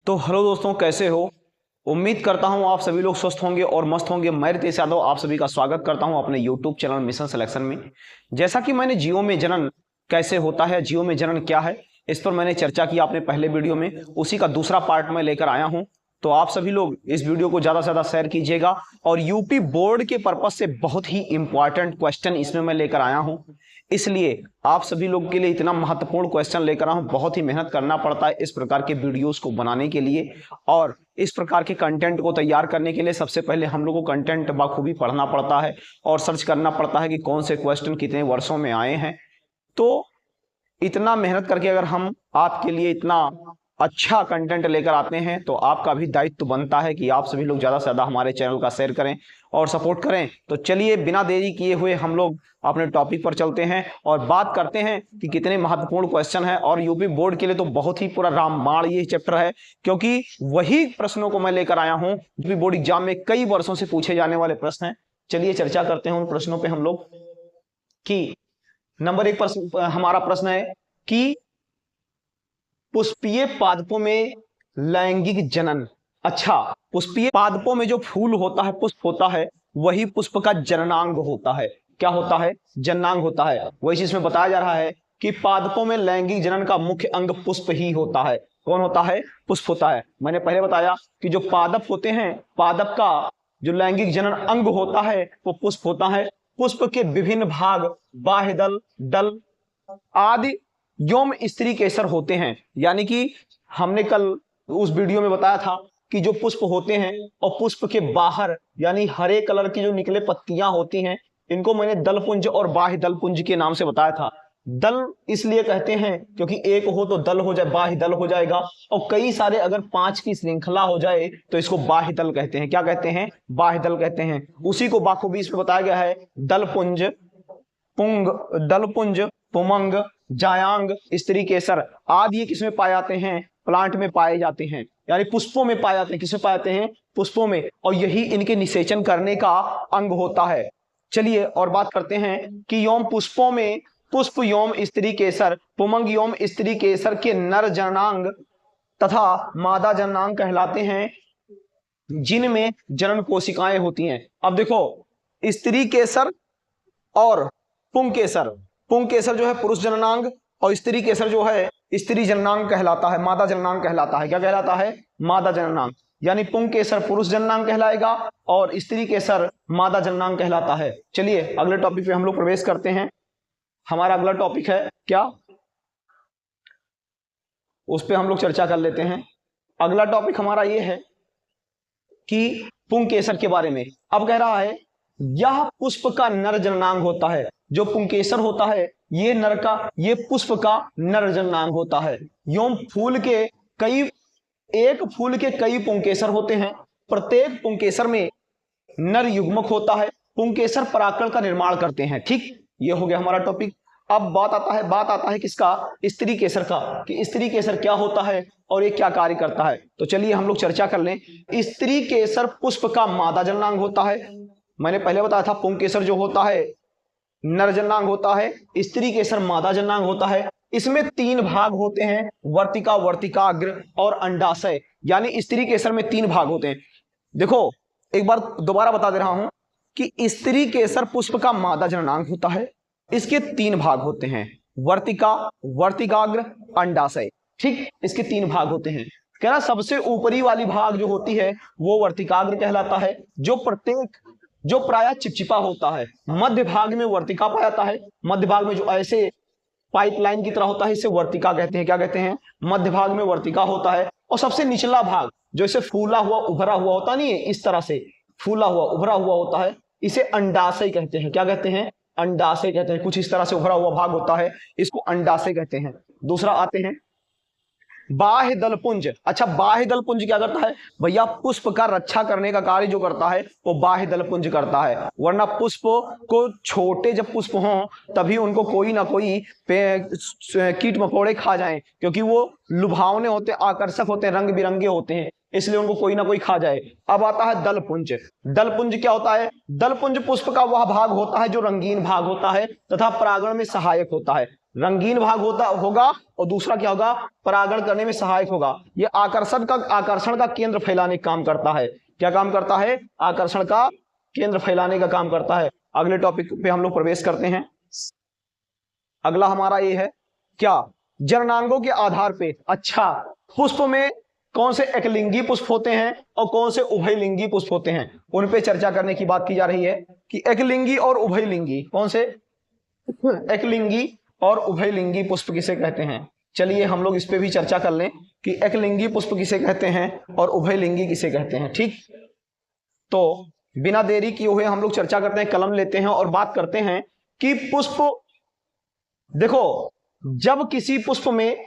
तो हेलो दोस्तों, कैसे हो। उम्मीद करता हूं आप सभी लोग स्वस्थ होंगे और मस्त होंगे। मैं रितेश यादव आप सभी का स्वागत करता हूं अपने यूट्यूब चैनल मिशन सिलेक्शन में। जैसा कि मैंने जियो में जनन कैसे होता है, जियो में जनन क्या है, इस पर मैंने चर्चा की आपने पहले वीडियो में, उसी का दूसरा पार्ट मैं लेकर आया हूं। तो आप सभी लोग इस वीडियो को ज़्यादा से ज़्यादा शेयर कीजिएगा। और यूपी बोर्ड के पर्पज से बहुत ही इंपॉर्टेंट क्वेश्चन इसमें मैं लेकर आया हूं, इसलिए आप सभी लोग के लिए इतना महत्वपूर्ण क्वेश्चन लेकर आया हूं। बहुत ही मेहनत करना पड़ता है इस प्रकार के वीडियोस को बनाने के लिए, और इस प्रकार के कंटेंट को तैयार करने के लिए सबसे पहले हम लोग को कंटेंट बखूबी पढ़ना पड़ता है और सर्च करना पड़ता है कि कौन से क्वेश्चन कितने वर्षों में आए हैं। तो इतना मेहनत करके अगर हम आपके लिए इतना अच्छा कंटेंट लेकर आते हैं तो आपका भी दायित्व बनता है कि आप सभी लोग ज़्यादा से ज़्यादा हमारे चैनल का शेयर करें और सपोर्ट करें। तो चलिए बिना देरी किए हुए हम लोग अपने टॉपिक पर चलते हैं और बात करते हैं कि कितने महत्वपूर्ण क्वेश्चन है। और यूपी बोर्ड के लिए तो बहुत ही पूरा रामबाण ये चैप्टर है, क्योंकि वही प्रश्नों को मैं लेकर आया हूँ यूपी बोर्ड एग्जाम में कई वर्षों से पूछे जाने वाले प्रश्न हैं। चलिए चर्चा करते हैं उन प्रश्नों पर हम लोग। कि नंबर 1 प्रश्न हमारा प्रश्न है कि पुष्पीय पादपों में लैंगिक जनन। अच्छा, पुष्पीय पादपों में जो फूल होता है, पुष्प होता है, वही पुष्प का जननांग होता है। क्या होता है? जननांग होता है। वही चीज में बताया जा रहा है कि पादपों में लैंगिक जनन का मुख्य अंग पुष्प ही होता है। कौन होता है? पुष्प होता है। मैंने पहले बताया कि जो पादप होते हैं, पादप का जो लैंगिक जनन अंग होता है वो पुष्प होता है। पुष्प के विभिन्न भाग बाह्य दल, डल आदि यौम स्त्री केसर होते हैं। यानी कि हमने कल उस वीडियो में बताया था कि जो पुष्प होते हैं और पुष्प के बाहर यानी हरे कलर की जो निकले पत्तियां होती हैं, इनको मैंने दलपुंज और बाह्य दलपुंज के नाम से बताया था। दल इसलिए कहते हैं क्योंकि एक हो तो दल हो जाए, बाह्य दल हो जाएगा, और कई सारे अगर 5 की श्रृंखला हो जाए तो इसको बाह्य दल कहते हैं। क्या कहते हैं? बाह्य दल कहते हैं। उसी को बाखूबी इसमें बताया गया है। दलपुंज, पुंग, दलपुंज, पुमंग, जायांग, स्त्री केसर आदि ये किसमें पाए जाते हैं? प्लांट में पाए जाते हैं, यानी पुष्पों में पाए जाते हैं। किसमें पाए जाते हैं? पुष्पों में। और यही इनके निषेचन करने का अंग होता है। चलिए और बात करते हैं कि यौम पुष्पों में पुष्प यौम स्त्री केसर, पुमंग यौम स्त्री केसर के नर जननांग तथा मादा जननांग कहलाते हैं, जिनमें जनन कोशिकाएं होती हैं। अब देखो, स्त्री केसर और पुंग केसर, पुंग केसर जो है पुरुष जननांग और स्त्री केसर जो है स्त्री जननांग कहलाता है, मादा जननांग कहलाता है। क्या कहलाता है? मादा जननांग। यानी पुंग केसर पुरुष जननांग कहलाएगा और स्त्री केसर मादा जननांग कहलाता है। चलिए अगले टॉपिक पे हम लोग प्रवेश करते हैं। हमारा अगला टॉपिक है क्या, उस पे हम लोग चर्चा कर लेते हैं। अगला टॉपिक हमारा ये है कि पुंग केसर के बारे में। अब कह रहा है यह पुष्प का नर जननांग होता है। जो पुंकेसर होता है ये नर का, ये पुष्प का नर जननांग होता है। यों फूल के कई, एक फूल के कई पुंकेसर होते हैं। प्रत्येक पुंकेसर में नर युग्मक होता है। पुंकेसर परागकण का निर्माण करते हैं। ठीक, ये हो गया हमारा टॉपिक। अब बात आता है किसका? स्त्री केसर का, कि स्त्री केसर क्या होता है और ये क्या कार्य करता है। तो चलिए हम लोग चर्चा कर लें। स्त्री केसर पुष्प का मादा जननांग होता है। मैंने पहले बताया था पुंग केसर जो होता है नर जननांग होता है, स्त्री केसर मादा जननांग होता है। इसमें 3 भाग होते हैं, वर्तिका, वर्तिकाग्र और अंडाशय। यानी स्त्री केसर में 3 भाग होते हैं। देखो एक बार दोबारा बता दे रहा हूं कि स्त्री केसर पुष्प का मादा जननांग होता है। इसके 3 भाग होते हैं, वर्तिका, वर्तिकाग्र, अंडाशय। ठीक, इसके 3 भाग होते हैं। कहना सबसे ऊपरी वाली भाग जो होती है वो वर्तिकाग्र कहलाता है, जो प्रायः चिपचिपा होता है। मध्य भाग में वर्तिका पाया जाता है। मध्य भाग में जो ऐसे पाइपलाइन की तरह होता है इसे वर्तिका कहते हैं। क्या कहते हैं? मध्य भाग में वर्तिका होता है। और सबसे निचला भाग जो इसे फूला हुआ उभरा हुआ होता नहीं है, इस तरह से फूला हुआ उभरा हुआ होता है, इसे अंडाशय कहते हैं। क्या कहते हैं? अंडाशय कहते हैं। कुछ इस तरह से उभरा हुआ भाग होता है, इसको अंडाशय कहते हैं। दूसरा आते हैं बाह्य दलपुंज। अच्छा, बाह्य दलपुंज क्या करता है? भैया पुष्प का रक्षा करने का कार्य जो करता है वो बाह्य दलपुंज करता है। वरना पुष्प को छोटे जब पुष्प हों तभी उनको कोई ना कोई कीट मकोड़े खा जाएं, क्योंकि वो लुभावने होते, आकर्षक होते हैं, रंग बिरंगे होते हैं। इसलिए उनको कोई ना कोई खा जाए। अब आता है दलपुंज। दलपुंज क्या होता है? दलपुंज पुष्प का वह भाग होता है जो रंगीन भाग होता है तथा परागण में सहायक होता है। रंगीन भाग होगा और दूसरा क्या होगा? परागण करने में सहायक होगा। यह आकर्षण का केंद्र फैलाने का काम करता है। क्या काम करता है? आकर्षण का केंद्र फैलाने का काम करता है। अगले टॉपिक पे हम लोग प्रवेश करते हैं। अगला हमारा ये है क्या? जननांगों के आधार पे। अच्छा, पुष्प में कौन से एकलिंगी पुष्प होते हैं और कौन से उभयलिंगी पुष्प होते हैं, उन पे चर्चा करने की बात की जा रही है कि एकलिंगी और उभयलिंगी, कौन से एकलिंगी और उभयलिंगी पुष्प किसे कहते हैं। चलिए हम लोग इस पे भी चर्चा कर लें कि एकलिंगी पुष्प किसे कहते हैं और उभयलिंगी किसे कहते हैं। ठीक, तो बिना देरी किए हुए हम लोग चर्चा करते हैं, कलम लेते हैं और बात करते हैं कि पुष्प, देखो जब किसी पुष्प में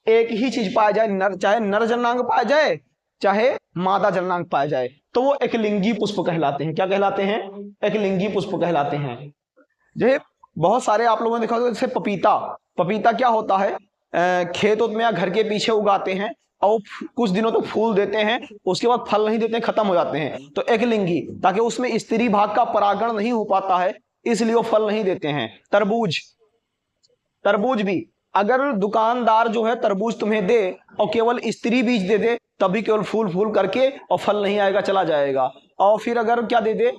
एक ही चीज पाया जाए, नर, चाहे नर जननांग पाया जाए चाहे मादा जननांग पाया जाए, तो वो एकलिंगी पुष्प कहलाते हैं। क्या कहलाते हैं? एकलिंगी पुष्प कहलाते हैं। जैसे बहुत सारे आप लोगों ने देखा होगा, जैसे पपीता। पपीता क्या होता है? खेत में या घर के पीछे उगाते हैं और कुछ दिनों तक फूल देते हैं, उसके बाद फल नहीं देते, खत्म हो जाते हैं, तो एकलिंगी, ताकि उसमें स्त्री भाग का परागण नहीं हो पाता है इसलिए वो फल नहीं देते हैं। तरबूज, तरबूज भी अगर दुकानदार जो है तरबूज तुम्हें दे और केवल स्त्री बीज दे दे, तभी केवल फूल फूल करके और फल नहीं आएगा, चला जाएगा। और फिर अगर क्या दे दे,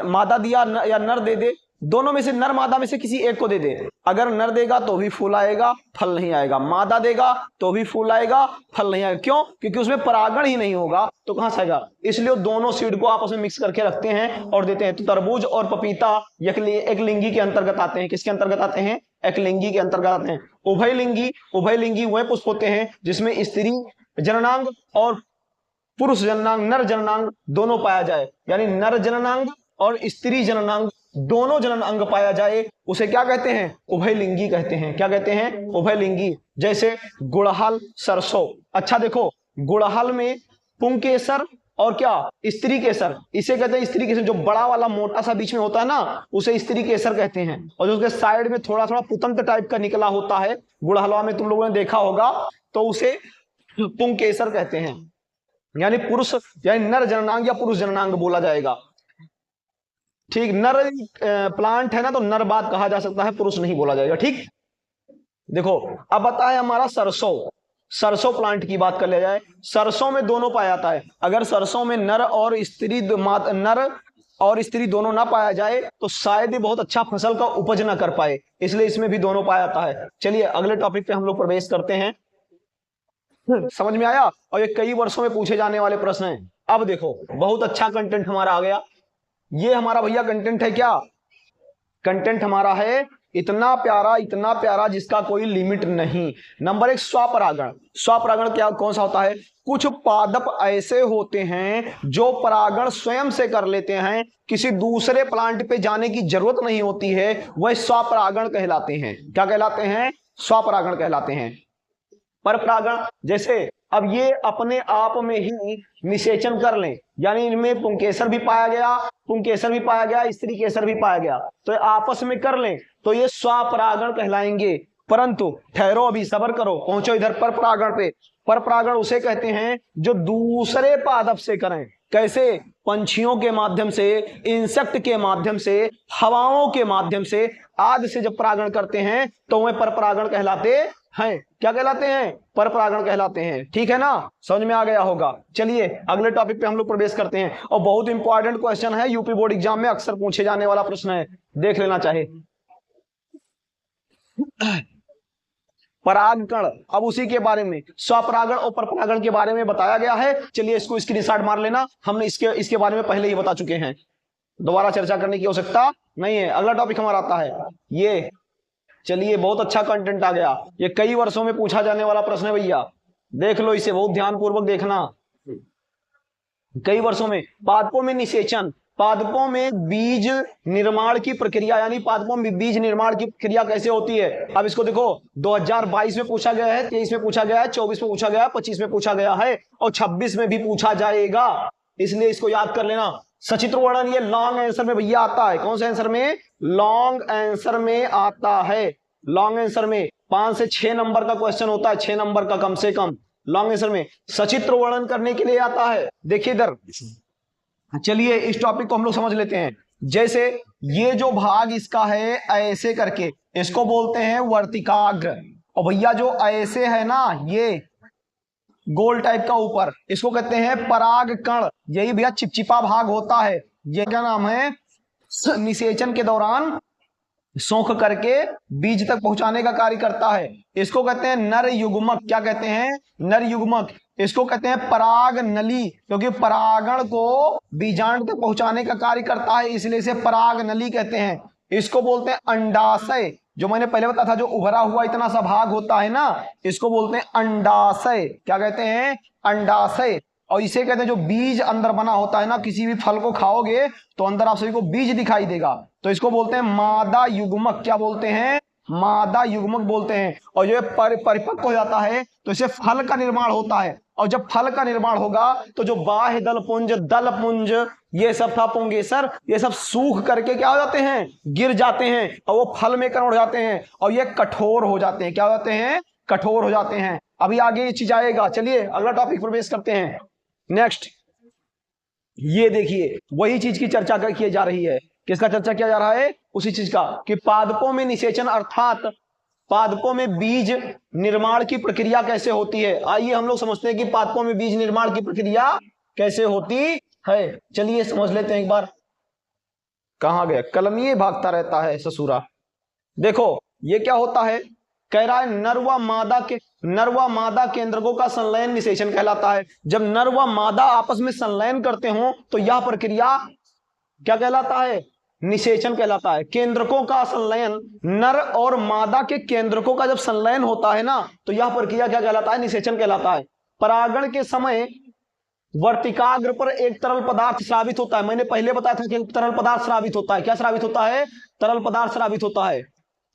मादा दिया या नर दे दे, दोनों में से, नर मादा में से किसी एक को दे दे, अगर नर देगा तो भी फूल आएगा, फल नहीं आएगा, मादा देगा तो भी फूल आएगा, फल नहीं आएगा। क्यों? क्योंकि उसमें परागण ही नहीं होगा, तो कहां से आएगा? इसलिए दोनों सीड को आपस में मिक्स करके रखते हैं और देते हैं। तो तरबूज और पपीता एकलिंगी के अंतर्गत आते हैं। किसके अंतर्गत आते हैं? एकलिंगी के अंतर्गत आते हैं। उभयलिंगी, उभयलिंगी वह पुष्प होते हैं जिसमें स्त्री जननांग और पुरुष जननांग, नर जननांग दोनों पाया जाए, यानी नर जननांग और स्त्री जननांग दोनों जननांग पाया जाए, उसे क्या कहते हैं? उभयलिंगी कहते हैं। क्या कहते हैं? उभयलिंगी। जैसे गुड़हल, सरसों। अच्छा देखो, गुड़हल में पुंकेसर और क्या? स्त्री केसर, इसे कहते हैं स्त्री केसर। जो बड़ा वाला मोटा सा बीच में होता है ना, उसे स्त्री केसर कहते हैं। और जो उसके साइड में थोड़ा थोड़ा पुतंत टाइप का निकला होता है गुड़हलवा में, तुम लोगों ने देखा होगा, तो उसे पुंकेसर कहते हैं। यानी पुरुष, यानी नर जननांग या पुरुष जननांग बोला जाएगा। ठीक, नर प्लांट है ना, तो नर बात कहा जा सकता है, पुरुष नहीं बोला जाएगा। ठीक, देखो अब आता है हमारा सरसों। सरसों प्लांट की बात कर लिया जाए, सरसों में दोनों पाया जाता है। अगर सरसों में नर और स्त्री दोनों ना पाया जाए तो शायद ही बहुत अच्छा फसल का उपज ना कर पाए, इसलिए इसमें भी दोनों पाया जाता है। चलिए अगले टॉपिक पे हम लोग प्रवेश करते हैं। समझ में आया? और ये कई वर्षों में पूछे जाने वाले प्रश्न हैं। अब देखो, बहुत अच्छा कंटेंट हमारा आ गया। ये हमारा भैया कंटेंट है। क्या कंटेंट हमारा है? इतना प्यारा जिसका कोई लिमिट नहीं। नंबर 1, स्वपरागण। स्वपरागण क्या, कौन सा होता है? कुछ पादप ऐसे होते हैं जो परागण स्वयं से कर लेते हैं, किसी दूसरे प्लांट पे जाने की जरूरत नहीं होती है, वह स्वपरागण कहलाते हैं। क्या कहलाते हैं? स्वपरागण कहलाते हैं। परपरागण, जैसे अब ये अपने आप में ही निषेचन कर लें, यानी इनमें पुंकेसर भी पाया गया, स्त्री केसर भी पाया गया, तो आपस में कर लें तो ये स्वपरागण कहलाएंगे। परंतु ठहरो, अभी सब्र करो, पहुंचो इधर परपरागण पे। परपरागण उसे कहते हैं जो दूसरे पादप से करें। कैसे? पंछियों के माध्यम से, इंसेक्ट के माध्यम से, हवाओं के माध्यम से आदि से जब परागण करते हैं तो वह परपरागण कहलाते हैं। क्या कहलाते हैं? परपरागण कहलाते हैं। ठीक है ना, समझ में आ गया होगा। चलिए अगले टॉपिक पे हम लोग प्रवेश करते हैं, और बहुत इंपॉर्टेंट क्वेश्चन है, यूपी बोर्ड एग्जाम में अक्सर पूछे जाने वाला प्रश्न है, देख लेना चाहे। परागकण, अब उसी के बारे में, स्वपरागण और परपरागण के बारे में बताया गया है। चलिए इसको स्क्रीनशॉट मार लेना, हमने इसके बारे में पहले ही बता चुके हैं, दोबारा चर्चा करने की आवश्यकता नहीं है। अगला टॉपिक हमारा आता है ये। चलिए बहुत अच्छा कंटेंट आ गया, ये कई वर्षों में पूछा जाने वाला प्रश्न है भैया, देख लो इसे, बहुत ध्यानपूर्वक देखना। कई वर्षों में पादपों में निषेचन, पादपों में बीज निर्माण की प्रक्रिया, यानी पादपों में बीज निर्माण की प्रक्रिया कैसे होती है। अब इसको देखो, 2022 में पूछा गया है, 23 में पूछा गया है, 24 में पूछा गया है, 25 में पूछा गया है और 26 में भी पूछा जाएगा, इसलिए इसको याद कर लेना। सचित्र वर्णन ये लॉन्ग आंसर में भैया आता है। कौन से आंसर में? लॉन्ग आंसर में आता है। लॉन्ग आंसर में 5 से 6 नंबर का क्वेश्चन होता है, 6 नंबर का कम से कम। लॉन्ग आंसर में सचित्र वर्णन करने के लिए आता है। देखिए इधर, चलिए इस टॉपिक को हम लोग समझ लेते हैं। जैसे ये जो भाग इसका है ऐसे करके, इसको बोलते हैं वर्तिकाग्र। और भैया जो ऐसे है ना, ये गोल टाइप का ऊपर, इसको कहते हैं पराग कण। यही भैया चिपचिपा भाग होता है। ये क्या नाम है, निषेचन के दौरान सोख करके बीज तक पहुंचाने का कार्य करता है। इसको कहते हैं नर युग्मक। क्या कहते हैं, नर युग्मक। इसको कहते हैं पराग नली, क्योंकि परागण को बीजांड तक पहुंचाने का कार्य करता है, इसलिए इसे पराग नली कहते हैं। इसको बोलते हैं अंडाशय, जो मैंने पहले बताया था, जो उभरा हुआ इतना सा भाग होता है ना, इसको बोलते हैं अंडाशय। क्या कहते हैं, अंडाशय। और इसे कहते हैं जो बीज अंदर बना होता है ना, किसी भी फल को खाओगे तो अंदर आप सभी को बीज दिखाई देगा, तो इसको बोलते हैं मादा युग्मक। क्या बोलते हैं, मादा युग्मक बोलते हैं। और जो परिपक्व हो जाता है तो इसे फल का निर्माण होता है। और जब फल का निर्माण होगा तो जो बाह्य दल पुंज ये सब था पुंगेसर, ये सब सूख करके क्या हो जाते हैं, गिर जाते हैं, और वो फल में कन्वर्ट हो जाते हैं, और ये कठोर हो जाते हैं। क्या हो जाते हैं, कठोर हो जाते हैं। अभी आगे ये चीज आएगा। चलिए अगला टॉपिक प्रवेश करते हैं। नेक्स्ट, ये देखिए वही चीज की चर्चा की जा रही है। किसका चर्चा किया जा रहा है, उसी चीज का, कि पादपों में निषेचन अर्थात पादपों में बीज निर्माण की प्रक्रिया कैसे होती है। आइए हम लोग समझते हैं कि पादपों में बीज निर्माण की प्रक्रिया कैसे होती है। चलिए समझ लेते हैं एक बार। कहां गया, कलमिए भागता रहता है ससुरा। देखो ये क्या होता है, कह रहा है नर व मादा केंद्रकों का संलयन निषेचन कहलाता है। जब नर व मादा आपस में संलयन करते हो तो यह प्रक्रिया क्या कहलाता है, निषेचन कहलाता है। केंद्रकों का संलयन, नर और मादा के केंद्रकों का जब संलयन होता है ना, तो यह प्रक्रिया क्या कहलाता है, निषेचन कहलाता है। परागण के समय वर्तिकाग्र पर एक तरल पदार्थ स्रावित होता है। मैंने पहले बताया था कि तरल पदार्थ स्रावित होता है। क्या स्रावित होता है, तरल पदार्थ स्रावित होता है।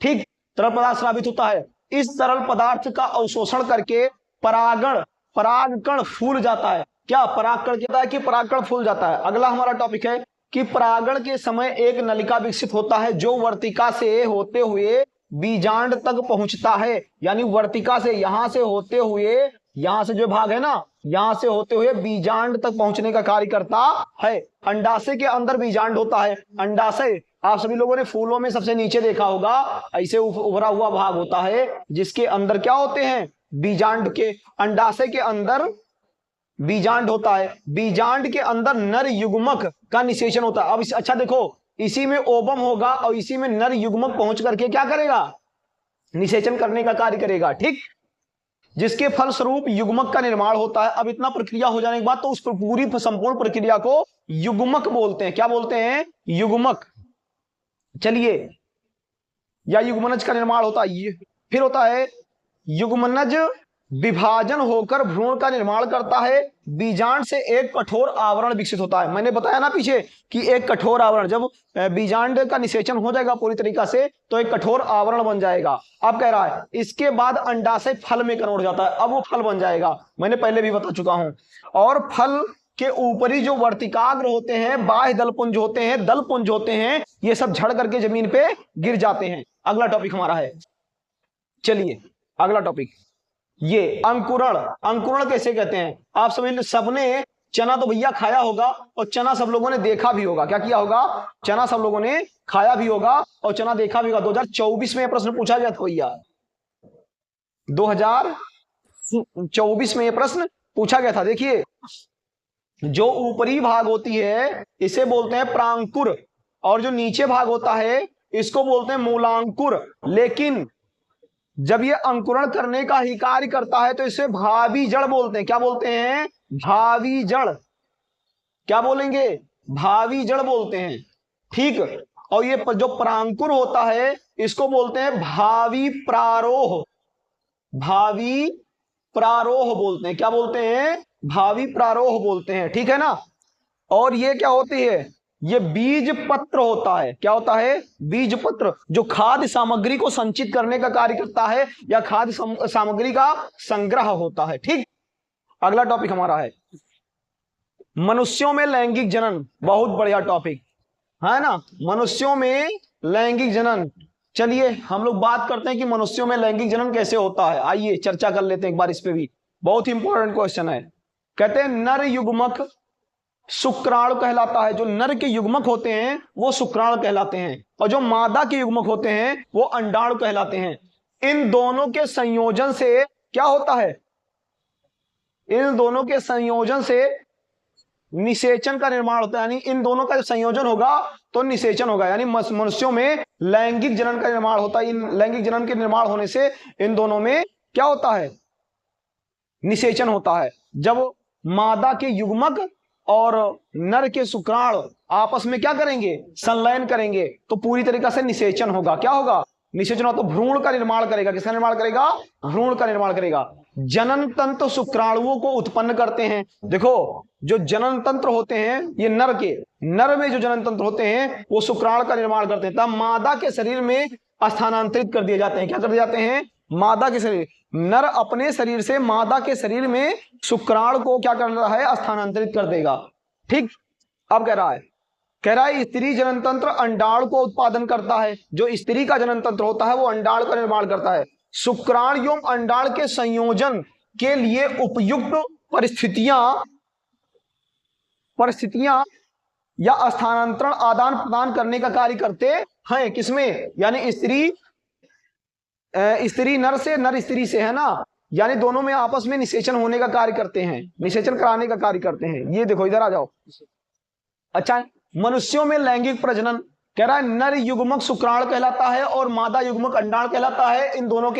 ठीक, तरल पदार्थ स्रावित होता है। इस तरल पदार्थ का अवशोषण करके परागकण फूल जाता है। क्या परागकण कहता है कि परागकण फूल जाता है। अगला हमारा टॉपिक है कि परागण के समय एक नलिका विकसित होता है जो वर्तिका से होते हुए बीजांड तक पहुंचता है। यानी वर्तिका से, यहां से होते हुए, यहां से जो भाग है ना, यहां से होते हुए बीजांड तक पहुंचने का कार्य करता है। अंडाशय के अंदर बीजांड होता है। अंडाशय आप सभी लोगों ने फूलों में सबसे नीचे देखा होगा, ऐसे उभरा हुआ भाग होता है जिसके अंदर क्या होते हैं, बीजांड के। अंडाशय के अंदर बीजांड होता है। बीजांड के अंदर नर युग्मक का निषेचन होता है। अब अच्छा देखो, इसी में ओवम होगा और इसी में नर युग्मक पहुंच करके क्या करेगा, निषेचन करने का कार्य करेगा। ठीक, जिसके फलस्वरूप युग्मक का निर्माण होता है। अब इतना प्रक्रिया हो जाने के बाद तो उस पूरी संपूर्ण प्रक्रिया को युग्मक बोलते हैं। क्या बोलते हैं, युग्मक। चलिए, या युग्मनज का निर्माण होता है। फिर होता है युग्मनज विभाजन होकर भ्रूण का निर्माण करता है। बीजांड से एक कठोर आवरण विकसित होता है। मैंने बताया ना पीछे कि एक कठोर आवरण, जब बीजांड का निषेचन हो जाएगा पूरी तरीका से तो एक कठोर आवरण बन जाएगा। अब कह रहा है इसके बाद अंडाशय फल में कन्वर्ट हो जाता है। अब वो फल बन जाएगा, मैंने पहले भी बता चुका हूं। और फल के ऊपरी जो वर्तिकाग्र होते हैं, बाह्य दलपुंज होते हैं, दलपुंज होते हैं, ये सब झड़ करके जमीन पे गिर जाते हैं। अगला टॉपिक हमारा है, चलिए अगला टॉपिक, ये अंकुरण। अंकुरण कैसे कहते हैं, आप सभी सबने चना तो भैया खाया होगा और चना सब लोगों ने देखा भी होगा। क्या किया होगा, चना सब लोगों ने खाया भी होगा और चना देखा भी होगा। 2024 में प्रश्न पूछा गया था भैया, 2024 में यह प्रश्न पूछा गया था। देखिए, जो ऊपरी भाग होती है इसे बोलते हैं प्रांकुर, और जो नीचे भाग होता है इसको बोलते हैं मूलांकुर। लेकिन जब ये अंकुरण करने का ही कार्य करता है तो इसे भावी जड़ बोलते हैं। क्या बोलते हैं, भावी जड़। क्या बोलेंगे, भावी जड़ बोलते हैं। ठीक, और ये जो प्रांकुर होता है इसको बोलते हैं भावी प्रारोह। भावी प्रारोह बोलते हैं। क्या बोलते हैं, भावी प्रारोह बोलते हैं। ठीक है ना। और ये क्या होती है, ये बीज पत्र होता है। क्या होता है, बीज पत्र, जो खाद्य सामग्री को संचित करने का कार्य करता है या खाद्य सामग्री का संग्रह होता है। ठीक, अगला टॉपिक हमारा है मनुष्यों में लैंगिक जनन। बहुत बढ़िया टॉपिक है ना, मनुष्यों में लैंगिक जनन। चलिए हम लोग बात करते हैं कि मनुष्यों में लैंगिक जनन कैसे होता है। आइए चर्चा कर लेते हैं एक बार इस पे भी। बहुत ही इंपॉर्टेंट क्वेश्चन है। कहते हैं नर युग्मक शुक्राणु कहलाता है। जो नर के युग्मक होते हैं वो शुक्राणु कहलाते हैं, और जो मादा के युग्मक होते हैं वो अंडाणु कहलाते हैं। इन दोनों के संयोजन से क्या होता है? इन दोनों के संयोजन से निषेचन का निर्माण होता है। यानी इन दोनों का संयोजन होगा तो निषेचन होगा, यानी मनुष्यों में लैंगिक जनन का निर्माण होता है। इन लैंगिक जनन के निर्माण होने से इन दोनों में क्या होता है? निषेचन होता है। जब मादा के युग्मक और नर के शुक्राणु आपस में क्या करेंगे? संलयन करेंगे, तो पूरी तरीके से निषेचन होगा। क्या होगा? निषेचन होगा, तो भ्रूण का निर्माण करेगा। किसका निर्माण करेगा? भ्रूण का निर्माण करेगा। जनन तंत्र शुक्राणुओं को उत्पन्न करते हैं। देखो, जो जनन तंत्र होते हैं ये नर में जो जनन तंत्र होते हैं वो शुक्राणु का निर्माण करते हैं, तब मादा के शरीर में स्थानांतरित कर दिए जाते हैं। क्या कर दिए जाते हैं? मादा के शरीर, नर अपने शरीर से मादा के शरीर में शुक्राणु को क्या कर रहा है? स्थानांतरित कर देगा। ठीक। अब कह रहा है स्त्री जनन तंत्र अंडाणु को उत्पादन करता है। जो स्त्री का जनन तंत्र होता है वो अंडाणु का निर्माण करता है। शुक्राणु एवं अंडाणु के संयोजन के लिए उपयुक्त परिस्थितियां या स्थानांतरण आदान प्रदान करने का कार्य करते हैं। किसमें? यानी स्त्री नर से, नर स्त्री से, है ना, यानी दोनों में आपस में निषेचन होने का कार्य करते हैं, निषेचन कराने का कार्य करते हैं। ये देखो, इधर आ जाओ। अच्छा, मनुष्यों में लैंगिक प्रजनन, कह रहा है नर युग्मक शुक्राणु कहलाता है और मादा युग्मक अंडाणु कहलाता है। इन दोनों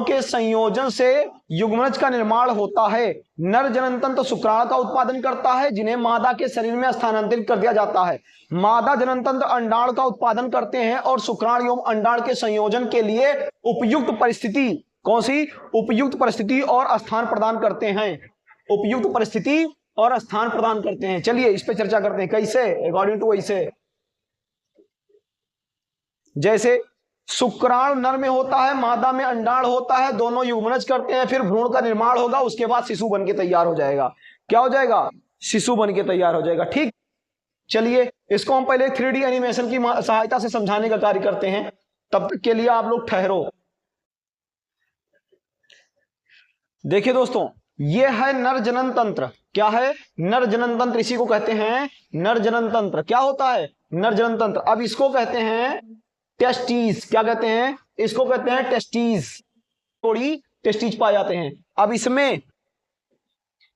के संयोजन से युग्मनज का निर्माण होता है। नर जनन तंत्र शुक्राणु का उत्पादन करता है जिन्हें मादा के शरीर में स्थानांतरित कर दिया जाता है। मादा जनन तंत्र अंडाणु का उत्पादन करते हैं और शुक्राणु एवं अंडाणु के संयोजन के लिए उपयुक्त परिस्थिति, कौन सी? उपयुक्त परिस्थिति और स्थान प्रदान करते हैं। उपयुक्त परिस्थिति और स्थान प्रदान करते हैं। चलिए इस पे चर्चा करते हैं। कैसे? अकॉर्डिंग टू वैसे, जैसे शुक्राणु नर में होता है, मादा में अंडाणु होता है, दोनों युग्मनज करते हैं, फिर भ्रूण का निर्माण होगा, उसके बाद शिशु बन के तैयार हो जाएगा। क्या हो जाएगा? शिशु बन के तैयार हो जाएगा। ठीक। चलिए इसको हम पहले 3D एनिमेशन की सहायता से समझाने का कार्य करते हैं। तब तक के लिए आप लोग ठहरो। देखिए दोस्तों, ये है नर जनन तंत्र। क्या है? नर जनन तंत्र। इसी को कहते हैं नर जनन तंत्र। क्या होता है? नर जनन तंत्र। अब इसको कहते हैं टेस्टीज। क्या कहते हैं? इसको कहते हैं टेस्टीज। थोड़ी टेस्टीज पाए जाते हैं। अब इसमें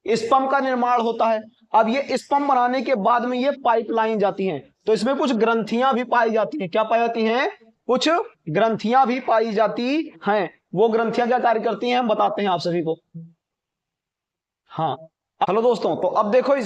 स्पर्म का निर्माण होता है। अब ये स्पर्म बनाने के बाद में ये पाइपलाइन जाती हैं, तो इसमें कुछ ग्रंथियां भी पाई जाती हैं। क्या पाई जाती हैं? कुछ ग्रंथियां भी पाई जाती हैं। वो ग्रंथियां क्या कार्य करती हैं हम बताते हैं आप सभी को। हाँ, हेलो दोस्तों, तो अब देखो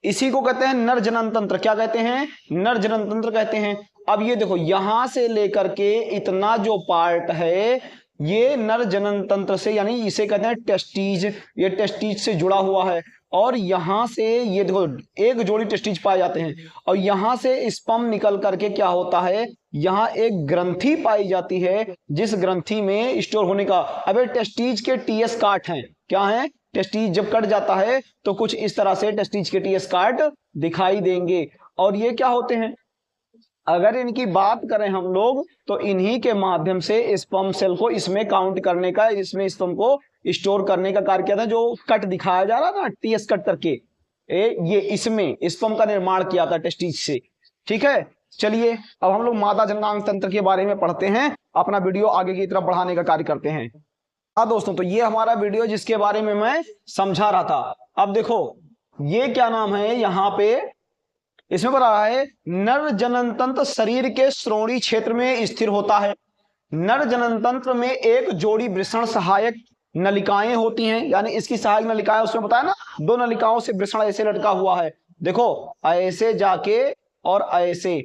इसी को कहते हैं नर जनन तंत्र। क्या कहते हैं? नर जनन तंत्र कहते हैं। अब ये देखो, यहां से लेकर के इतना जो पार्ट है ये नर जनन तंत्र से, यानी इसे कहते हैं टेस्टीज। ये टेस्टीज से जुड़ा हुआ है। और यहां से ये देखो एक जोड़ी टेस्टीज पाए जाते हैं, और यहां से स्पर्म निकल करके क्या होता है? यहां एक ग्रंथि पाई जाती है, जिस ग्रंथि में स्टोर होने का। अब टेस्टीज के टीएस काट हैं। क्या है? टेस्टीज जब कट जाता है तो कुछ इस तरह से टेस्टीज के टीएस कार्ड दिखाई देंगे। और ये क्या होते हैं? अगर इनकी बात करें हम लोग तो इन्हीं के माध्यम से स्पर्म सेल को इसमें काउंट करने का, इसमें स्पर्म को स्टोर करने का कार्य किया था। जो कट दिखाया जा रहा था टीएस कट करके, ये इसमें स्पर्म का निर्माण किया था टेस्टीज से। ठीक है। चलिए अब हम लोग मादा जननांग तंत्र के बारे में पढ़ते हैं, अपना वीडियो आगे की तरफ बढ़ाने का कार्य करते हैं। हाँ दोस्तों, तो ये हमारा वीडियो जिसके बारे में मैं समझा रहा था। अब देखो ये क्या नाम है, यहाँ पे इसमें बता रहा है नर जनन तंत्र शरीर के श्रोणि क्षेत्र में स्थिर होता है। नर जनन तंत्र में एक जोड़ी वृषण सहायक नलिकाएं होती हैं, यानी इसकी सहायक नलिकाएं, उसमें बताया ना, दो नलिकाओं से वृषण ऐसे लटका हुआ है। देखो ऐसे जाके और ऐसे,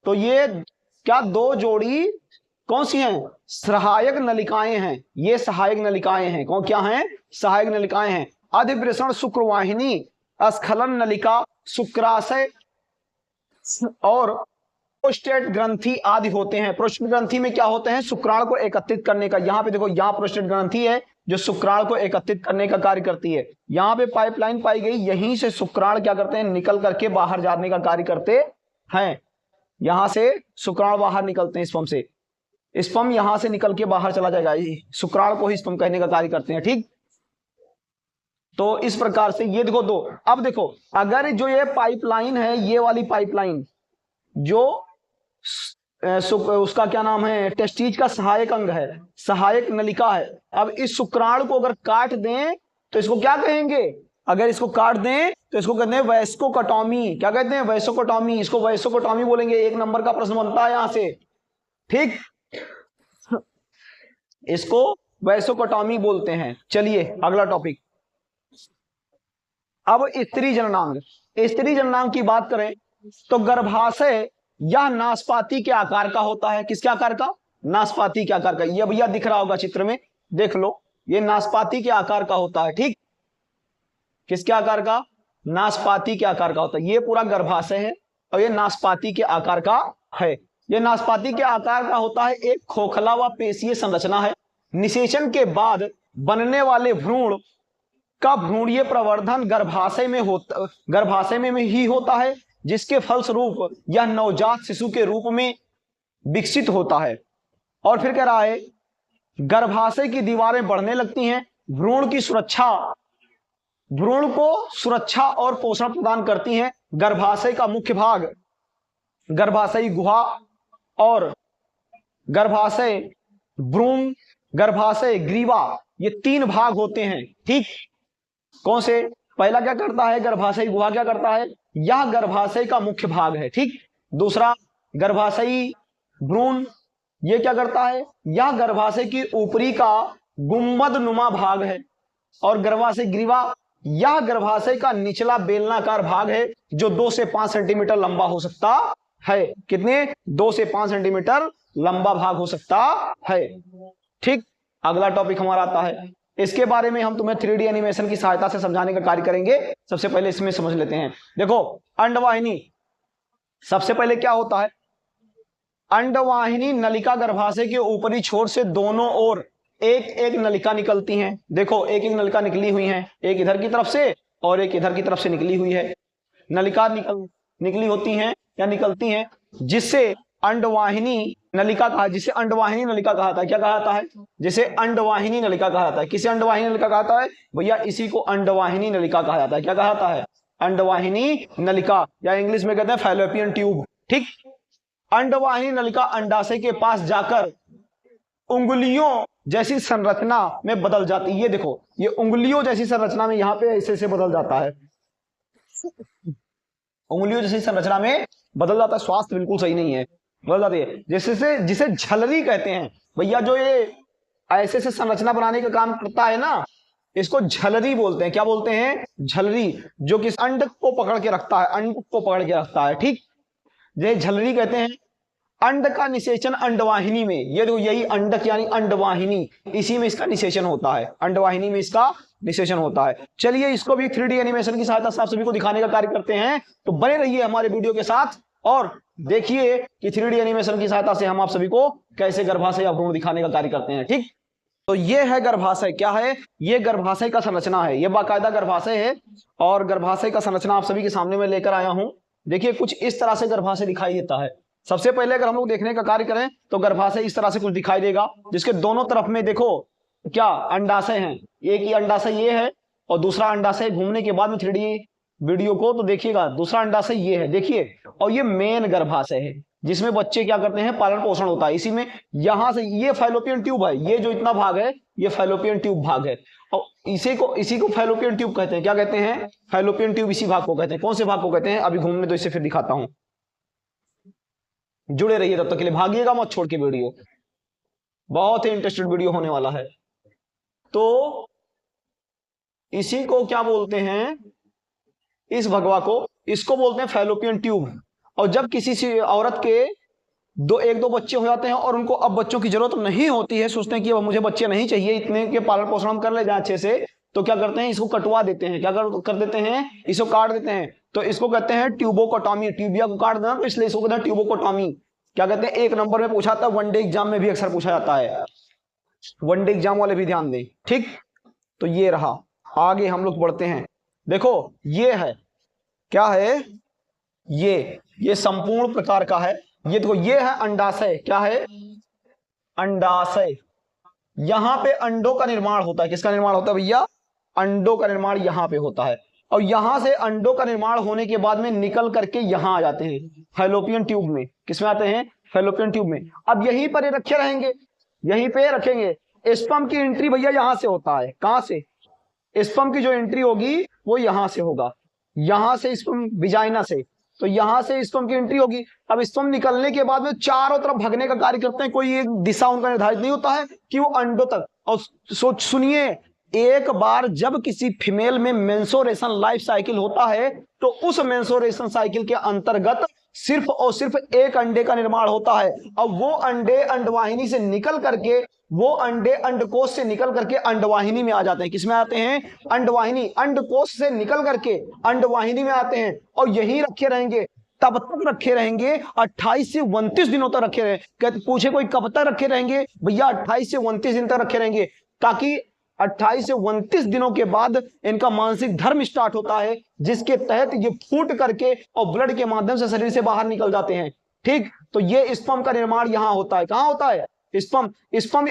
तो ये क्या दो जोड़ी कौन सी हैं? सहायक नलिकाएं हैं। ये सहायक नलिकाएं हैं। कौन क्या हैं? सहायक नलिकाएं हैं। अधिवृषण शुक्रवाहिनी, स्खलन नलिका, शुक्राशय और प्रोस्टेट ग्रंथि आदि होते हैं। प्रोस्टेट ग्रंथि में क्या होते हैं? शुक्राणु को एकत्रित करने का। यहाँ पे देखो, यहाँ प्रोस्टेट ग्रंथि है जो शुक्राणु को एकत्रित करने का कार्य करती है। यहाँ पे पाइपलाइन पाई गई, यहीं से शुक्राणु क्या करते हैं? निकल करके बाहर जाने का कार्य करते हैं। यहां से शुक्राणु बाहर निकलते हैं स्पर्म से। स्पर्म यहां से निकल के बाहर चला जाएगा, शुक्राणु को ही स्पर्म कहने का कार्य करते हैं। ठीक, तो इस प्रकार से ये देखो दो। अब देखो अगर जो ये पाइपलाइन है, ये वाली पाइपलाइन जो उसका क्या नाम है, टेस्टिज का सहायक अंग है, सहायक नलिका है। अब इस शुक्राणु को अगर काट दें तो इसको क्या कहेंगे, अगर इसको काट दें तो इसको कहते हैं वैस्कोकटॉमी। क्या कहते हैं, वैस्कोकटॉमी। इसको वैस्कोकटॉमी बोलेंगे। 1 नंबर का प्रश्न बनता है यहां से। ठीक, इसको वैस्कोकटॉमी बोलते हैं। चलिए अगला टॉपिक। अब स्त्री जननांग। स्त्री जननांग की बात करें तो गर्भाशय यह नाशपाती के आकार का होता है। किसके आकार का, नाशपाती के आकार का। ये भैया दिख रहा होगा चित्र में, देख लो, ये नाशपाती के आकार का होता है। ठीक, किसके आकार का, नाशपाती के आकार का होता है। ये पूरा गर्भाशय है और ये नाशपाती के आकार का है। ये नाशपाती के आकार का होता है। एक खोखला व पेशीय संरचना है। निषेचन के बाद बनने वाले भ्रूण का भ्रूणीय प्रवर्धन गर्भाशय में ही होता है, जिसके फलस्वरूप यह नवजात शिशु के रूप में विकसित होता है। और फिर कह रहा है गर्भाशय की दीवारें बढ़ने लगती हैं। भ्रूण को सुरक्षा और पोषण प्रदान करती हैं। गर्भाशय का मुख्य भाग गर्भाशयी गुहा और गर्भाशय भ्रूण, गर्भाशय ग्रीवा, ये 3 भाग होते हैं। ठीक, कौन से, पहला क्या करता है, गर्भाशयी गुहा क्या करता है, यह गर्भाशय का मुख्य भाग है। ठीक, दूसरा गर्भाशयी भ्रूण, ये क्या करता है, यह गर्भाशय की ऊपरी का गुंबद नुमा भाग है। और गर्भाशय ग्रीवा, यह गर्भाशय का निचला बेलनाकार भाग है जो 2 से 5 सेंटीमीटर लंबा हो सकता है। कितने, 2 से 5 सेंटीमीटर लंबा भाग हो सकता है। ठीक, अगला टॉपिक हमारा आता है। इसके बारे में हम तुम्हें 3D एनिमेशन की सहायता से समझाने का कार्य करेंगे। सबसे पहले इसमें समझ लेते हैं। देखो अंडवाहिनी, सबसे पहले क्या होता है, अंडवाहिनी नलिका गर्भाशय के ऊपरी छोर से दोनों ओर एक एक नलिका निकलती हैं। देखो एक एक नलिका निकली हुई है, एक इधर की तरफ से और एक इधर की तरफ से निकली हुई है। नलिका निकली होती हैं या निकलती हैं, जिससे अंडवाहिनी नलिका कहा, जिसे अंडवाहिनी नलिका कहा था। क्या कहा है, जिसे अंडवाहिनी नलिका कहा जाता है। किसे अंडवाहिनी नलिका कहा जाता है भैया, इसी को अंडवाहिनी नलिका कहा जाता है। क्या कहा जाता है, अंडवाहिनी नलिका, या इंग्लिश में कहते हैं फैलोपियन ट्यूब। ठीक, अंडवाहिनी नलिका अंडाशय के पास जाकर उंगलियों जैसी संरचना में बदल जाती है। ये देखो, ये उंगलियों जैसी संरचना में यहाँ पे ऐसे से बदल जाता है, उंगलियों जैसी संरचना में बदल जाता है। स्वास्थ्य बिल्कुल सही नहीं है, बदल जाती है, जिसे झलरी कहते हैं भैया। जो ये ऐसे से संरचना बनाने का काम करता है ना, इसको झलरी बोलते हैं। क्या बोलते हैं, झलरी, जो कि अंड को पकड़ के रखता है, अंड को पकड़ के रखता है। ठीक, ये झलरी कहते हैं। अंड का निषेचन अंडवाहिनी में, ये देखो यही अंडक यानी अंडवाहिनी, इसी में इसका निषेचन होता है, अंडवाहिनी में इसका निषेचन होता है। चलिए इसको भी 3D एनिमेशन की सहायता से आप सभी को दिखाने का कार्य करते हैं। तो बने रहिए हमारे वीडियो के साथ और देखिए कि 3D एनिमेशन की सहायता से हम आप सभी को कैसे गर्भाशय या भ्रूण दिखाने का कार्य करते हैं। ठीक, तो ये है गर्भाशय। क्या है, ये गर्भाशय का संरचना है, ये बाकायदा गर्भाशय है। और गर्भाशय का संरचना आप सभी के सामने में लेकर आया हूं। देखिए कुछ इस तरह से गर्भाशय दिखाई देता है। सबसे पहले अगर हम लोग देखने का कार्य करें तो गर्भाशय इस तरह से कुछ दिखाई देगा, जिसके दोनों तरफ में देखो क्या अंडाशय हैं। एक ही अंडाशय ये है और दूसरा अंडाशय घूमने के बाद में 3D वीडियो को तो देखिएगा, दूसरा अंडाशय ये है, देखिए। और ये मेन गर्भाशय है जिसमें बच्चे क्या करते हैं, पालन पोषण होता है। इसी में यहां से ये फैलोपियन ट्यूब है, ये जो इतना भाग है ये फैलोपियन ट्यूब भाग है। और इसी को फैलोपियन ट्यूब कहते हैं। क्या कहते हैं, फैलोपियन ट्यूब इसी भाग को कहते हैं। कौन से भाग को कहते हैं, अभी घूमने तो इसे फिर दिखाता हूं। जुड़े रहिए तब तक के लिए, भागिएगा मत छोड़ के वीडियो, बहुत ही इंटरेस्टेड वीडियो होने वाला है। तो इसी को क्या बोलते हैं, इस भगवा को, इसको बोलते हैं फैलोपियन ट्यूब। और जब किसी औरत के एक दो बच्चे हो जाते हैं और उनको अब बच्चों की जरूरत नहीं होती है, सोचते हैं कि अब मुझे बच्चे नहीं चाहिए, इतने के पालन पोषण हम कर ले जाए अच्छे से, तो क्या करते हैं, इसको कटवा देते हैं। क्या कर देते हैं, इसको काट देते हैं। तो इसको कहते हैं ट्यूबोकोटॉमी, ट्यूबिया को काट देना, तो इसलिए इसको कहते हैं ट्यूबोकोटॉमी। क्या कहते हैं, 1 नंबर में पूछा था, वनडे एग्जाम में भी अक्सर पूछा जाता है, वनडे एग्जाम वाले भी ध्यान दें। ठीक, तो ये रहा, आगे हम लोग बढ़ते हैं। देखो ये है, क्या है, ये संपूर्ण प्रकार का है। ये देखो ये है अंडाशय, क्या है, अंडाशय, यहां पे अंडों का निर्माण होता है। किसका निर्माण होता है भैया? अंडों का निर्माण यहां पे होता है। और यहां से अंडों का निर्माण होने के बाद में निकल करके यहां आ जाते हैं फैलोपियन ट्यूब में। किसमें आते हैं? फैलोपियन ट्यूब में। अब यहीं पर ये रखे रहेंगे, यहीं पे रखेंगे। स्पर्म की एंट्री भैया यहां से होता है। कहां से? स्पर्म की जो एंट्री होगी वो यहां से होगा, यहां से स्पर्म विजाइना से, तो यहां से स्पर्म की एंट्री होगी। अब स्पर्म निकलने के बाद में चारों तरफ भागने का कार्य करते हैं, कोई एक दिशा उनका निर्धारित नहीं होता है कि वो अंडों तक। और सुनिए, एक बार जब किसी फीमेल में मेंसुरेशन लाइफ साइकिल होता है तो उस मेंसुरेशन साइकिल के अंतर्गत सिर्फ और सिर्फ एक अंडे का निर्माण होता है। अब वो अंडे अंडवाहिनी से निकल करके, वो अंडे अंडकोश से निकल करके अंडवाहिनी में आ जाते हैं। किसमें आते हैं? अंडवाहिनी। अंडकोश से निकल करके अंडवाहिनी में आते हैं और यहीं रखे रहेंगे। तब तक रखे रहेंगे 28 से 29 दिनों तक रखे रहेंगे। पूछे कोई कब तक रखे रहेंगे? भैया 28 से 29 दिन तक रखे रहेंगे, ताकि 28 से 29 दिनों के बाद इनका मानसिक धर्म स्टार्ट होता है, जिसके तहत ये फूट करके और ब्लड के माध्यम से शरीर से बाहर निकल जाते हैं। ठीक, तो ये स्पर्म का निर्माण यहां होता है। कहां होता है? स्पर्म स्पर्म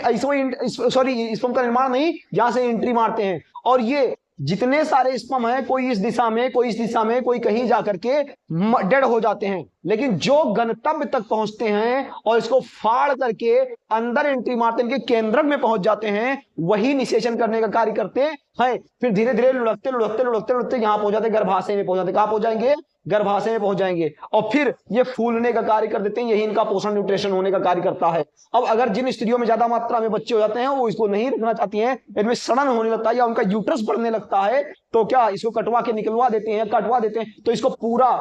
स्पर्म का निर्माण नहीं, यहां से एंट्री मारते हैं। और ये जितने सारे स्पर्म हैं, कोई इस दिशा में, कोई इस दिशा में, कोई कहीं जाकर के डेड हो जाते हैं। लेकिन जो गंतव्य तक पहुंचते हैं और इसको फाड़ करके अंदर एंट्री मारते हैं, इनके केंद्रक में पहुंच जाते हैं, वही निषेचन करने का कार्य करते हैं। फिर धीरे धीरे लुढ़कते लुढ़कते लुढ़कते लुढ़कते यहां पहुंच जाते, गर्भाशय में पहुंच जाते। कहां पहुंच जाएंगे? गर्भाशय में पहुंच जाएंगे। और फिर ये फूलने का कार्य कर देते हैं, यही इनका पोषण न्यूट्रिशन होने का कार्य करता है। अब अगर जिन स्त्रियों में ज्यादा मात्रा में बच्चे हो जाते हैं, वो इसको नहीं रखना चाहती हैं, इनमें सड़न होने लगता है या उनका यूट्रस बढ़ने लगता है, तो क्या इसको कटवा के निकलवा देते हैं, कटवा देते हैं। तो इसको पूरा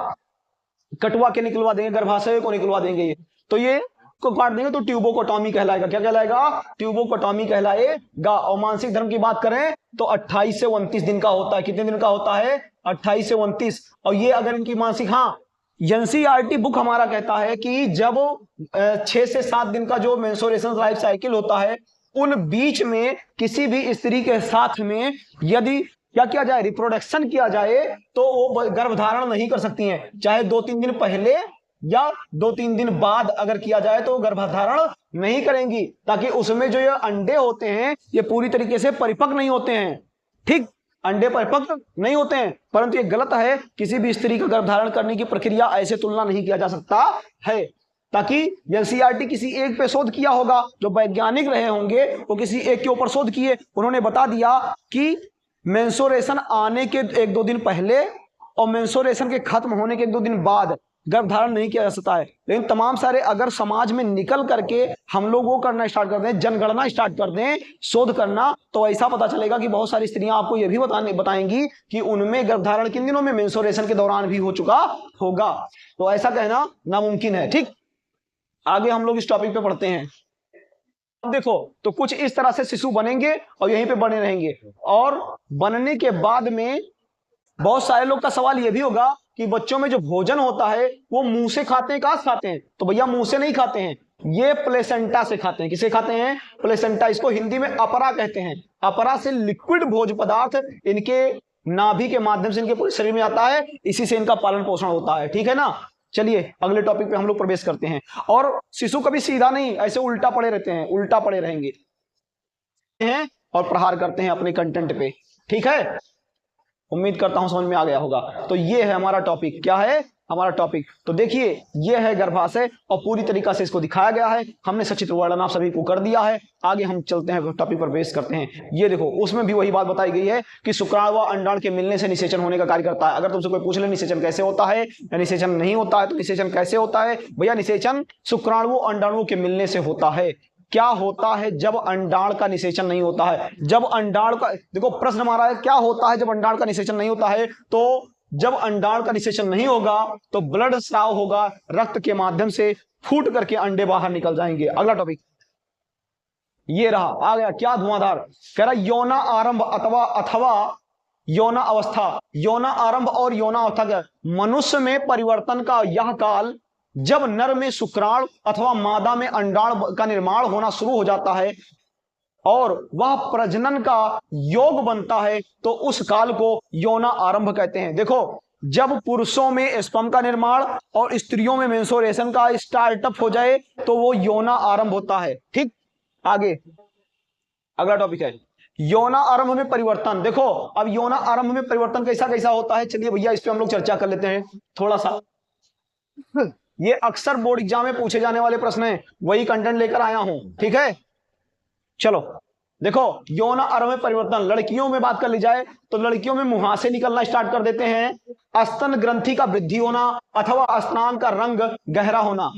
कटवा के निकलवा देंगे, गर्भाशय को निकलवा देंगे। ये तो ये को काट देंगे तो ट्यूबोकोटॉमी कहलाएगा। क्या कहलाएगा? ट्यूबोकोटॉमी कहलाएगा। और मानसिक धर्म की बात करें तो 28 से 29 दिन का होता है। कितने दिन का होता है? 28 से 29। और ये अगर इनकी मानसिक, हाँ, एनसीईआरटी बुक हमारा कहता है कि जब 6 से 7 दिन का जो मेंस्ट्रुएशन लाइफ साइकिल होता है, उन बीच में किसी भी स्त्री के साथ में यदि क्या किया जाए, रिप्रोडक्शन किया जाए, तो वो गर्भधारण नहीं कर सकती हैं। चाहे 2-3 दिन पहले या 2-3 दिन बाद अगर किया जाए तो गर्भधारण नहीं करेंगी, ताकि उसमें जो ये अंडे होते हैं ये पूरी तरीके से परिपक्व नहीं होते हैं। ठीक, अंडे परिपक्व नहीं होते हैं। परंतु ये गलत है, किसी भी स्त्री का गर्भधारण करने की प्रक्रिया ऐसे तुलना नहीं किया जा सकता है। ताकि एनसीईआरटी किसी एक पे शोध किया होगा, जो वैज्ञानिक रहे होंगे वो किसी एक के ऊपर शोध किए, उन्होंने बता दिया कि मेंस्ट्रुएशन आने के 1-2 दिन पहले और मेंस्ट्रुएशन के खत्म होने के 1-2 दिन बाद गर्भधारण नहीं किया जा सकता है। लेकिन तमाम सारे अगर समाज में निकल करके हम लोग वो करना स्टार्ट कर दें, जनगणना स्टार्ट कर दें, शोध करना, तो ऐसा पता चलेगा कि बहुत सारी स्त्रियां आपको ये भी बताएंगी कि उनमें गर्भधारण किन दिनों में, मेंस्ट्रुएशन के दौरान भी हो चुका होगा। तो ऐसा कहना नामुमकिन है। ठीक, आगे हम लोग इस टॉपिक पे पढ़ते हैं। अब देखो, तो कुछ इस तरह से शिशु बनेंगे और यहीं पे बने रहेंगे। और बनने के बाद में बहुत सारे लोग का सवाल ये भी होगा कि बच्चों में जो भोजन होता है वो मुंह से खाते हैं, कहां से खाते हैं? तो भैया मुंह से नहीं खाते हैं, ये प्लेसेंटा से खाते हैं। किसे खाते हैं? प्लेसेंटा। इसको हिंदी में अपरा कहते हैं। अपरा से लिक्विड भोज्य पदार्थ इनके नाभि के माध्यम से इनके पूरे शरीर में आता है, इसी से इनका पालन पोषण होता है। ठीक है ना? चलिए अगले टॉपिक पे हम लोग प्रवेश करते हैं। और शिशु कभी सीधा नहीं, ऐसे उल्टा पड़े रहते हैं, उल्टा पड़े रहेंगे हैं और प्रहार करते हैं अपने कंटेंट पे। ठीक है, उम्मीद करता हूं समझ में आ गया होगा। तो ये है हमारा टॉपिक। क्या है हमारा टॉपिक? तो देखिए, ये है गर्भाशय और पूरी तरीका से इसको दिखाया गया है। हमने सचित्र वर्णन आप सभी को कर दिया है। आगे हम चलते हैं, टॉपिक पर बेस करते हैं। ये देखो, उसमें भी वही बात बताई गई है कि शुक्राणु व अंडाणु के मिलने से निषेचन होने का कार्य करता है। अगर तुमसे कोई पूछ ले निषेचन कैसे होता है या निषेचन नहीं होता है, तो निषेचन कैसे होता है भैया? निषेचन शुक्राणु अंडाणु के मिलने से होता है। क्या होता है जब अंडाणु का निषेचन नहीं होता है? जब अंडाणु का, देखो प्रश्न हमारा है, क्या होता है जब अंडाणु का निषेचन नहीं होता है? तो जब अंडाणु का निषेचन नहीं होगा तो ब्लड स्राव होगा, रक्त के माध्यम से फूट करके अंडे बाहर निकल जाएंगे। अगला टॉपिक ये रहा, आ गया क्या? धुआंधार। कह रहा यौना आरंभ अथवा यौना अवस्था। यौना आरंभ और यौना अवस्था क्या? मनुष्य में परिवर्तन का यह काल जब नर में शुक्राणु अथवा मादा में अंडाणु का निर्माण होना शुरू हो जाता है और वह प्रजनन का योग बनता है, तो उस काल को यौना आरंभ कहते हैं। देखो, जब पुरुषों में स्पर्म का निर्माण और स्त्रियों में मेंस्ट्रुएशन का स्टार्टअप हो जाए तो वो यौना आरंभ होता है। ठीक, आगे अगला टॉपिक है यौना आरंभ में परिवर्तन। देखो अब यौना आरंभ में परिवर्तन कैसा कैसा होता है, चलिए भैया इस पे हम लोग चर्चा कर लेते हैं थोड़ा सा। ये अक्सर बोर्ड एग्जाम में पूछे जाने वाले प्रश्न हैं, वही कंटेंट लेकर आया हूं, ठीक है। चलो देखो यौन आरंभ में परिवर्तन, लड़कियों में बात कर ली जाए तो लड़कियों में मुहासे निकलना स्टार्ट कर देते हैं, स्तन ग्रंथि का वृद्धि होना अथवा स्तनांग का रंग गहरा होना,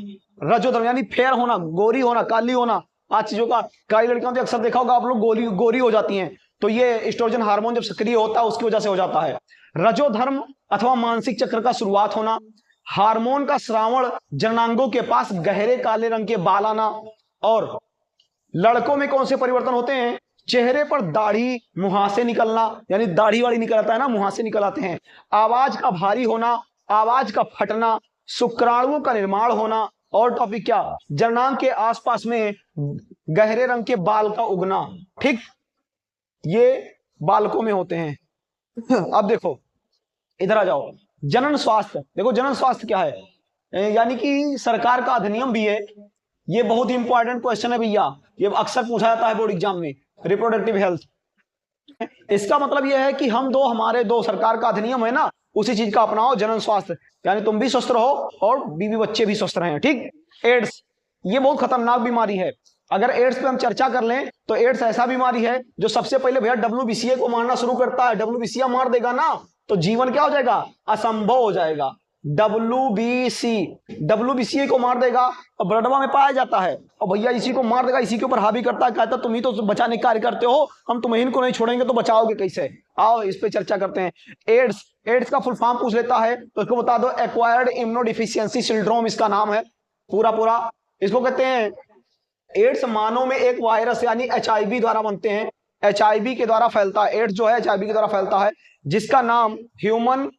रजोधर्म यानी फेयर होना, गोरी होना, काली होना, आज चीजों का। कई लड़कियों ने अक्सर देखा होगा आप लोग गोरी गोरी हो जाती हैं, तो ये एस्ट्रोजन हार्मोन जब सक्रिय होता है उसकी वजह से हो जाता है। रजोधर्म अथवा मानसिक चक्र का शुरुआत होना, हार्मोन का श्रावण, जननांगों के पास गहरे काले रंग के बाल आना। और लड़कों में कौन से परिवर्तन होते हैं, चेहरे पर दाढ़ी, मुहासे निकलना, यानी दाढ़ी वाड़ी निकल आता है ना, मुहासे निकल आते हैं, आवाज का भारी होना, आवाज का फटना, शुक्राणुओं का निर्माण होना। और टॉपिक क्या, जननांग के आसपास में गहरे रंग के बाल का उगना, ठीक, ये बालकों में होते हैं। अब देखो इधर आ जाओ, जनन स्वास्थ्य। देखो जनन स्वास्थ्य क्या है, यानी कि सरकार का अधिनियम भी है, ये बहुत ही इंपॉर्टेंट क्वेश्चन है भैया, ये अक्सर पूछा जाता है बोर्ड एग्जाम में। रिप्रोडक्टिव हेल्थ, इसका मतलब यह है कि हमारे दो सरकार का अधिनियम है ना, उसी चीज का अपनाओ, जनन स्वास्थ्य, यानी तुम भी स्वस्थ रहो और बीवी बच्चे भी स्वस्थ रहें, ठीक। एड्स, ये बहुत खतरनाक बीमारी है, अगर एड्स पे हम चर्चा कर लें तो एड्स ऐसा बीमारी है जो सबसे पहले भैया WBCA को मारना शुरू करता है। WBCA मार देगा ना तो जीवन क्या हो जाएगा, असंभव हो जाएगा। WBCA को मार देगा और ब्लडवा में पाया जाता है, और भैया इसी को मार देगा, इसी के ऊपर हावी करता है, कहता तुम ही तो बचाने कार्य करते हो, हम तुम्हें इनको नहीं छोड़ेंगे तो बचाओगे कैसे। आओ इस पे चर्चा करते हैं। एड्स का फुल फॉर्म पूछ लेता है तो इसको बता दो, एक्वायर्ड इम्यूनोडिफिशियंसी सिंड्रोम इसका नाम है पूरा। इसको कहते हैं, एड्स मानव में एक वायरस यानी HIV द्वारा बनते हैं, HIV के द्वारा फैलता है, एड्स जो है HIV के द्वारा फैलता है, जिसका नाम ह्यूमन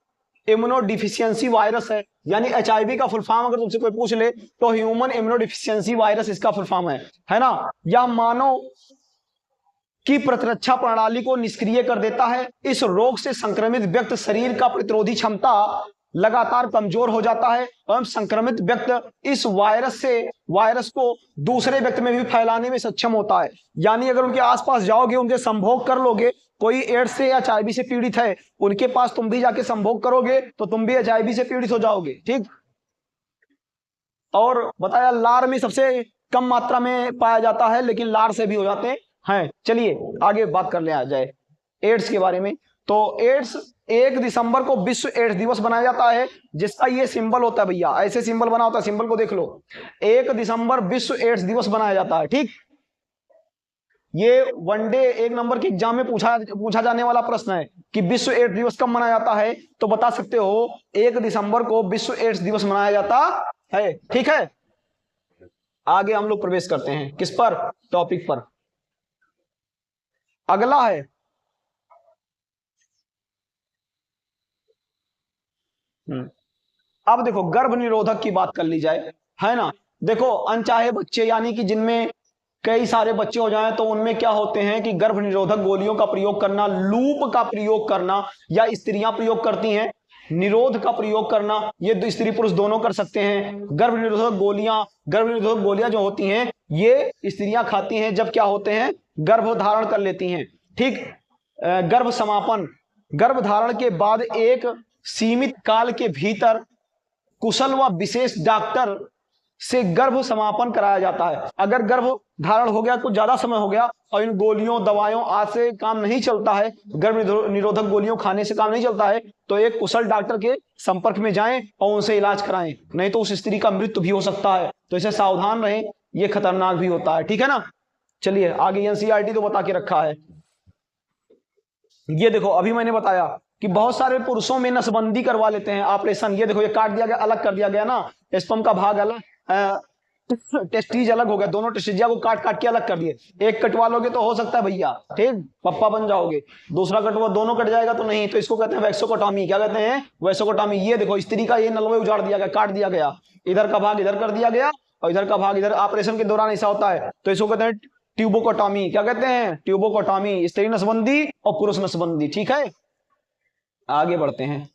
इम्यूनोडिफिशियंसी वायरस है। यानी HIV का फुल फॉर्म अगर तुमसे कोई पूछ ले तो ह्यूमन इम्यूनोडिफिशियंसी वायरस इसका फुल फॉर्म है ना। यह मानव की प्रतिरक्षा प्रणाली को निष्क्रिय कर देता है। इस रोग से संक्रमित व्यक्ति शरीर का प्रतिरोधी क्षमता लगातार कमजोर हो जाता है एवं संक्रमित व्यक्ति इस वायरस को दूसरे व्यक्ति में भी फैलाने में सक्षम होता है। यानी अगर उनके आसपास जाओगे, उनके संभोग कर लोगे, कोई एड्स से या HIV से पीड़ित है, उनके पास तुम भी जाके संभोग करोगे तो तुम भी HIV से पीड़ित हो जाओगे, ठीक। और बताया लार में सबसे कम मात्रा में पाया जाता है, लेकिन लार से भी हो जाते हैं। चलिए आगे बात कर ले आ जाए एड्स के बारे में। तो एड्स 1 दिसंबर को विश्व एड्स दिवस मनाया जाता है, जिसका ये सिंबल होता है भैया, ऐसे सिंबल बना होता है, सिंबल को देख लो, 1 दिसंबर विश्व एड्स दिवस मनाया जाता है, ठीक। ये वनडे 1 नंबर के एग्जाम में पूछा जाने वाला प्रश्न है कि विश्व एड्स दिवस कब मनाया जाता है, तो बता सकते हो 1 दिसंबर को विश्व एड्स दिवस मनाया जाता है, ठीक है। आगे हम लोग प्रवेश करते हैं किस पर, टॉपिक पर। अगला है अब देखो गर्भ निरोधक की बात कर ली जाए, है ना। देखो अनचाहे बच्चे यानी कि जिनमें कई सारे बच्चे हो जाएं तो उनमें क्या होते हैं कि गर्भ निरोधक गोलियों का प्रयोग करना, लूप का प्रयोग करना, या स्त्रियां प्रयोग करती हैं, निरोध का प्रयोग करना, ये स्त्री पुरुष दोनों कर सकते हैं। गर्भ निरोधक गोलियां जो होती हैं ये स्त्रियां खाती हैं जब क्या होते हैं, गर्भ धारण कर लेती हैं, ठीक। गर्भ समापन, गर्भ धारण के बाद एक सीमित काल के भीतर कुशल व विशेष डॉक्टर से गर्भ समापन कराया जाता है। अगर गर्भ धारण हो गया, कुछ ज्यादा समय हो गया और इन गोलियों दवाइयों आज से काम नहीं चलता है, गर्भ निरोधक गोलियों खाने से काम नहीं चलता है, तो एक कुशल डॉक्टर के संपर्क में जाएं और उनसे इलाज कराएं, नहीं तो उस स्त्री का मृत्यु भी हो सकता है। तो इसे सावधान रहें, ये खतरनाक भी होता है, ठीक है ना। चलिए आगे NCERT तो बता के रखा है। ये देखो अभी मैंने बताया कि बहुत सारे पुरुषों में नसबंदी करवा लेते हैं ऑपरेशन। ये देखो ये काट दिया गया, अलग कर दिया गया ना, स्पर्म का भाग अलग, टेस्टीज अलग हो गया, दोनों टेस्टिजिया को काट के अलग कर दिए। एक कटवा लोगे तो हो सकता है भैया, ठीक, पप्पा बन जाओगे। दूसरा कटवा, दोनों कट जाएगा तो नहीं, तो इसको कहते हैं वैक्सोकोटॉमी। क्या कहते हैं, वैक्सोकोटॉमी। ये देखो स्त्री का ये नलवे उजाड़ दिया गया, काट दिया गया, इधर का भाग इधर कर दिया गया और इधर का भाग इधर। ऑपरेशन के दौरान ऐसा होता है तो इसको कहते हैं ट्यूबोकोटॉमी। क्या कहते हैं, ट्यूबोकोटॉमी। स्त्री नसबंदी और पुरुष नसबंदी, ठीक है। आगे बढ़ते हैं।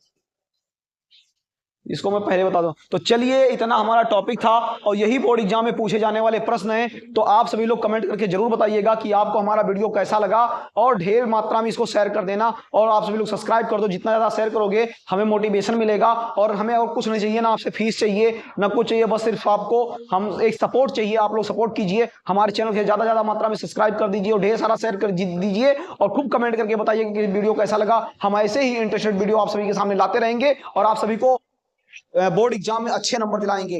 इसको मैं पहले बता दूं। तो चलिए, इतना हमारा टॉपिक था और यही बोर्ड एग्जाम में पूछे जाने वाले प्रश्न हैं। तो आप सभी लोग कमेंट करके जरूर बताइएगा कि आपको हमारा वीडियो कैसा लगा, और ढेर मात्रा में इसको शेयर कर देना, और आप सभी लोग सब्सक्राइब कर दो। जितना ज्यादा शेयर करोगे हमें मोटिवेशन मिलेगा, और हमें और कुछ नहीं चाहिए, ना आपसे फीस चाहिए ना कुछ चाहिए, बस सिर्फ आपको हम एक सपोर्ट चाहिए। आप लोग सपोर्ट कीजिए, हमारे चैनल के ज्यादा मात्रा में सब्सक्राइब कर दीजिए और ढेर सारा शेयर कर दीजिए, और खूब कमेंट करके बताइए कि वीडियो कैसा लगा। हम ऐसे ही इंटरेस्टेड वीडियो आप सभी के सामने लाते रहेंगे और आप सभी को बोर्ड एग्जाम में अच्छे नंबर दिलाएंगे।